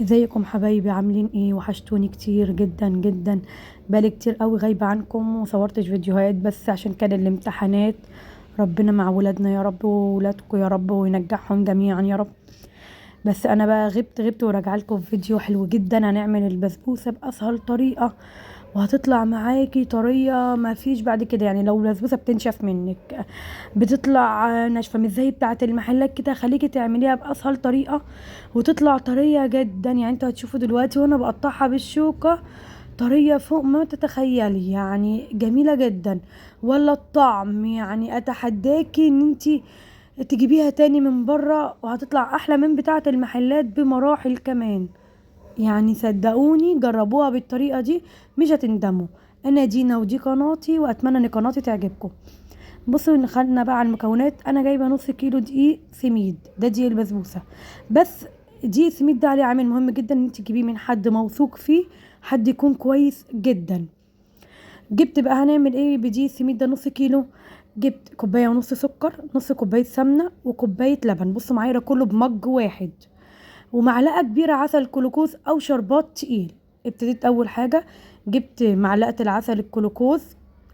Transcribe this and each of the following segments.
ازيكم حبايبي؟ عاملين ايه؟ وحشتوني كتير جدا جدا. بقالي كتير قوي غايبة عنكم وصورتش فيديوهات بس عشان كان الامتحانات. ربنا مع ولادنا يا رب وولادكم يا رب وينجحهم جميعا يا رب. بس انا بقى غبت وراجعه لكم فيديو حلو جدا. هنعمل البسبوسه باسهل طريقه وهتطلع معاكي طريه ما فيش بعد كده. يعني لو البسبوسه بتنشف منك بتطلع ناشفه مش زي بتاعه المحلات كده، خليكي تعمليها باسهل طريقه وتطلع طريه جدا. يعني انتوا هتشوفوا دلوقتي وانا بقطعها بالشوكه طريه فوق ما تتخيلي، يعني جميله جدا. ولا الطعم يعني اتحداكي ان انتي تجيبيها تاني من بره وهتطلع احلى من بتاعة المحلات بمراحل كمان. يعني صدقوني جربوها بالطريقة دي مش هتندموا. انا دينا ودي قناتي واتمنى ان قناتي تعجبكم. بصوا ان خدنا بقى على المكونات. انا جايبه نص كيلو دقيق سميد، ده دقيق البسبوسه. بس دقيق السميد ده عليه عامل مهم جدا ان انت تجيبيه من حد موثوق فيه، حد يكون كويس جدا. جبت بقى هنعمل ايه بدي السميد ده؟ نص كيلو. جبت كوبايه ونص سكر، نص كوبايه سمنه، وكوبايه لبن. بصوا معايا ده كله بمج واحد، ومعلقه كبيره عسل كلوكوز او شربات تقيل. ابتديت اول حاجه جبت معلقه العسل الكلوكوز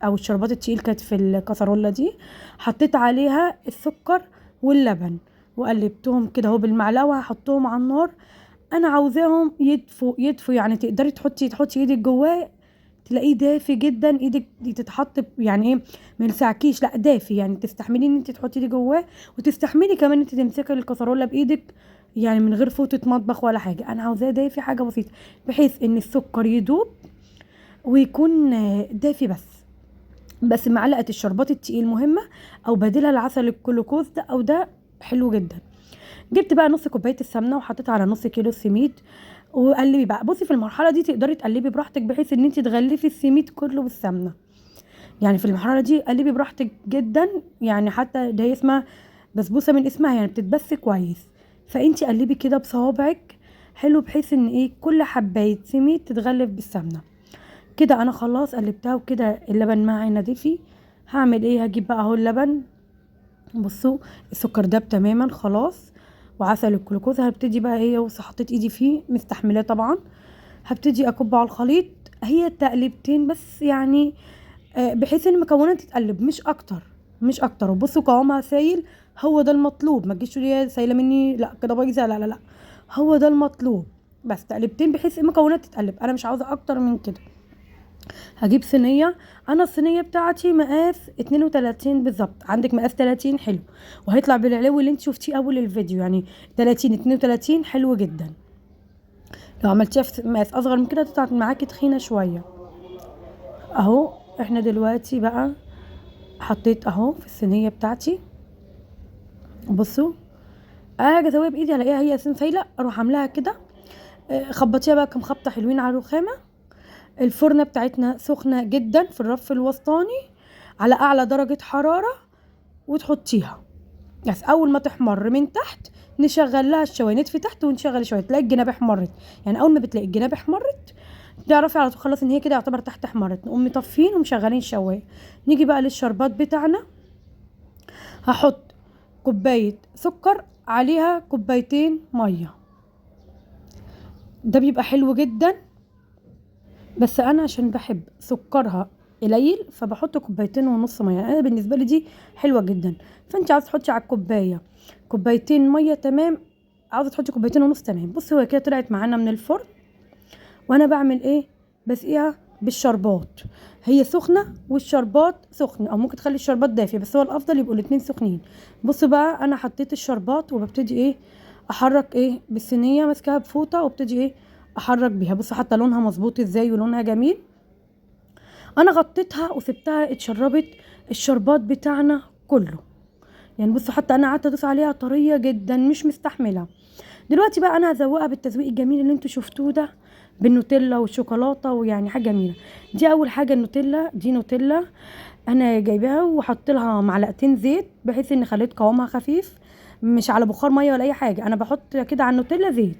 او الشربات التقيل، كانت في الكسرولة دي. حطيت عليها السكر واللبن وقلبتهم كده اهو بالمعلقه وهحطهم على النار. انا عاوزاهم يدفوا يعني تقدري تحطي ايدك جواه تلاقيه دافي جدا. ايدك دي تتحط يعني ايه، ما يلسعكيش، لا دافي يعني تستحملي ان انت تحطي دي جواه، وتستحملي كمان انت تمسكي الكسرولة بايدك يعني من غير فوطة مطبخ ولا حاجة. انا عاوزاه دافي حاجة بسيطة بحيث ان السكر يدوب ويكون دافي. بس معلقة الشربات التقيل مهمة، او بديلها العسل الجلوكوز ده او ده حلو جدا. جبت بقى نص كوبايه السمنه وحطيتها على نص كيلو السميد وقلبي بقى. بصي في المرحله دي تقدري تقلبي براحتك بحيث ان انت تغلفي السميد كله بالسمنه. يعني في المرحله دي قلبي براحتك جدا. يعني حتى ده اسمها بسبوسه من اسمها، يعني بتتبس كويس. فانت قلبي كده بصوابعك حلو بحيث ان ايه كل حبايه سميد تتغلف بالسمنه. كده انا خلاص قلبتها وكده اللبن معي ندفي. هعمل ايه؟ هجيب بقى اهو اللبن. بصوا السكر داب تماما خلاص وعسل الجلوكوز. هبتدي بقى ايه، بص حطيت ايدي فيه مستحملاه طبعا. هبتدي اكب على الخليط. هي تقليبتين بس يعني بحيث ان المكونات تتقلب مش اكتر مش اكتر. وبصوا قوامها سايل، هو ده المطلوب. ما تجيش تقولي هي سايله مني لا كده بايظه، لا لا لا، هو ده المطلوب. بس تقليبتين بحيث المكونات تتقلب، انا مش عاوزه اكتر من كده. هجيب صينيه. انا الصينيه بتاعتي مقاس 32 بالظبط، عندك مقاس 30 حلو وهيطلع بالعلو اللي انت شفتيه اول الفيديو. يعني 30 32 حلو جدا. لو عملتيها في مقاس اصغر من كده تطلع معاكي تخينه شويه. اهو احنا دلوقتي بقى حطيت اهو في الصينيه بتاعتي. بصوا اجي اسويها بايدي الاقيها هي اساسا سايله، اروح عاملاها كده. خبطيها بقى كام خبطه حلوين على الرخامه. الفرنه بتاعتنا سخنه جدا في الرف الوسطاني على اعلى درجه حراره، وتحطيها بس اول ما تحمر من تحت نشغل لها الشوايه. نطفي تحت ونشغل الشوايه تلاقي الجناب احمرت. يعني اول ما بتلاقي الجناب احمرت تعرفي على طول خلاص ان هي كده يعتبر تحت احمرت. نقوم مطفين ومشغلين الشوايه. نيجي بقى للشربات بتاعنا. هحط كوبايه سكر عليها كوبايتين ميه، ده بيبقى حلو جدا. بس انا عشان بحب سكرها قليل فبحط كوبايتين ونص ميه. يعني انا بالنسبه لي دي حلوه جدا. فانت عاوزه تحطي على الكوبايه كوبايتين ميه تمام، عاوزه تحطي كوبايتين ونص تمام. بصي هو كده طلعت معانا من الفرن. وانا بعمل ايه؟ بسقيها بالشربات. هي سخنه والشربات سخن، او ممكن تخلي الشربات دافي بس هو الافضل يبقوا الاتنين سخنين. بصوا بقى انا حطيت الشربات وببتدي ايه احرك ايه بالصينيه ماسكاها بفوطه وابتدي ايه احرك بيها. بصوا حتى لونها مظبوط ازاي ولونها جميل. انا غطيتها وسبتها اتشربت الشربات بتاعنا كله. يعني بصوا حتى انا قعدت ادوس عليها طريه جدا مش مستحمله. دلوقتي بقى انا هزوقها بالتزويق الجميل اللي انتوا شفتوه ده بالنوتيلا والشوكولاته، ويعني حاجه جميله. دي اول حاجه النوتيلا، دي نوتيلا انا جايباها وحط لها معلقتين زيت بحيث ان خليت قوامها خفيف، مش على بخار ميه ولا اي حاجه. انا بحط كده على النوتيلا زيت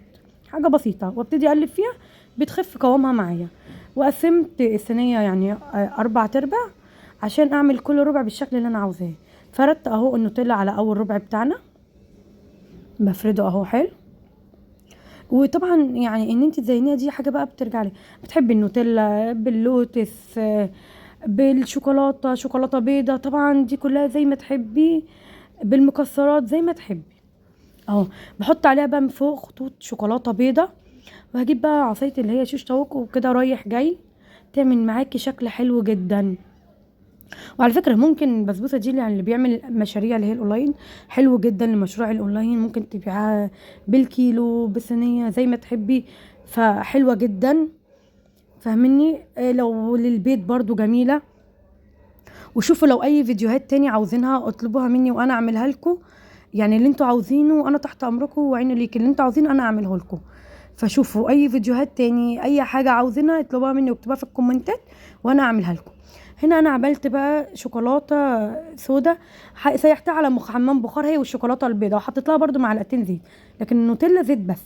حاجه بسيطه وابتدي اقلب فيها بتخف قوامها معايا. وقسمت الصينيه يعني 4/4 عشان اعمل كل ربع بالشكل اللي انا عاوزاه. فردت اهو النوتيلا على اول ربع بتاعنا، بفرده اهو حلو. وطبعا يعني ان انت تزينيها دي حاجه بقى بترجع لك. بتحبي النوتيلا باللوتس، بالشوكولاته، شوكولاته بيضه، طبعا دي كلها زي ما تحبي، بالمكسرات زي ما تحبي اهو. بحط عليها بقى من فوق خطوط شوكولاته بيضه، وهجيب بقى عصايه اللي هي شيش طاووق وكده رايح جاي، تعمل معاكي شكل حلو جدا. وعلى فكره ممكن البسبوسه دي يعني اللي بيعمل مشاريع اللي هي الاونلاين حلو جدا لمشروع الاونلاين، ممكن تبيعها بالكيلو بالصينيه زي ما تحبي، فحلوه جدا. فاهمني؟ لو للبيت برضو جميله. وشوفوا لو اي فيديوهات تاني عاوزينها اطلبوها مني وانا اعملها لكم، يعني اللي انتوا عاوزينه انا تحت امركم وعيني ليك، اللي انتوا عاوزينه انا اعمله لكم. فشوفوا اي فيديوهات تاني، اي حاجه عاوزينها اطلبوها مني واكتبوها في الكومنتات وانا اعملها لكم. هنا انا عملت بقى شوكولاته سودا، سيحتها على حمام بخار هي والشوكولاته البيضاء، وحطيت لها برده معلقتين زيت، لكن النوتيلا زيت بس.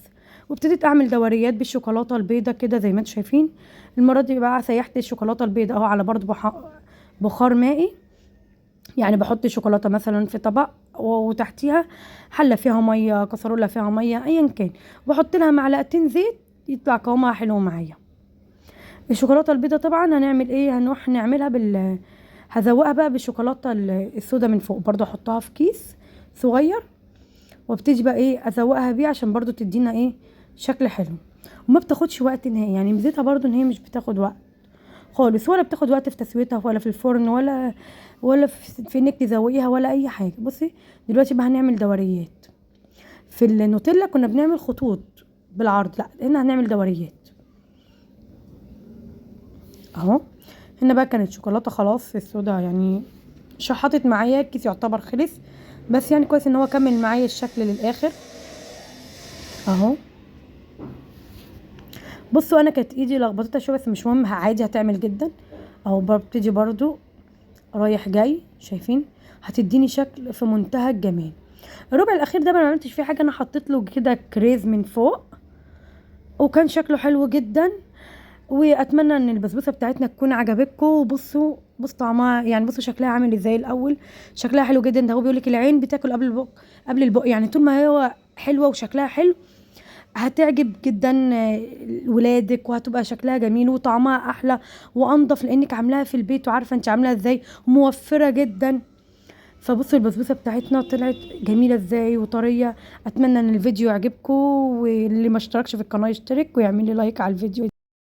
وابتديت اعمل دوريات بالشوكولاته البيضاء كده زي ما انتم شايفين. المره دي بقى سيحت الشوكولاته البيضاء اهو على برده بخار مائي، يعني بحط شوكولاته مثلا في طبق وتحتيها حله فيها ميه، كسرولة فيها ميه، ايا كان، بحط لها معلقتين زيت يطلع قوامها حلو معايا. الشوكولاته البيضاء طبعا هنعمل ايه، هنروح نعملها هذوقها بقى بالشوكولاته السودا من فوق، برضو احطها في كيس صغير وابتدي بقى ايه اذوقها بيه عشان برضو تدينا ايه شكل حلو. وما بتاخدش وقت نهائي، يعني ميزتها برضو ان هي مش بتاخد وقت خالص، ولا بتاخد وقت في تسويتها ولا في الفرن ولا في انك تزوقيها ولا اي حاجه. بصي دلوقتي بقى هنعمل دوريات. في النوتيلا كنا بنعمل خطوط بالعرض، لا هنا هنعمل دوريات اهو. هنا بقى كانت شوكولاته خلاص السودا يعني شحطت معايا، الكيس يعتبر خلص، بس يعني كويس ان هو كمل معايا الشكل للاخر اهو. بصوا انا كانت ايدي لخبطتها شويه بس مش مهم، عادي هتعمل جدا اهو. ببتدي برضو رايح جاي، شايفين؟ هتديني شكل في منتهى الجمال. الربع الاخير ده ما عملتش فيه حاجه، انا حطيت له كده كريز من فوق وكان شكله حلو جدا. واتمنى ان البسبوسه بتاعتنا تكون عجبتكم. بصوا طعمها، يعني بصوا شكلها عامل ازاي الاول، شكلها حلو جدا. ده هو بيقول لك العين بتاكل قبل البق، قبل البق، يعني طول ما هو حلوه وشكلها حلو هتعجب جدا ولادك، وهتبقى شكلها جميل وطعمها احلى وانضف لانك عاملاها في البيت وعارفه انت عاملاها ازاي، موفره جدا. فبصوا البسبوسه بتاعتنا طلعت جميله ازاي وطريه. اتمنى ان الفيديو يعجبكم، واللي ما اشتركش في القناه يشترك ويعمل لي لايك على الفيديو.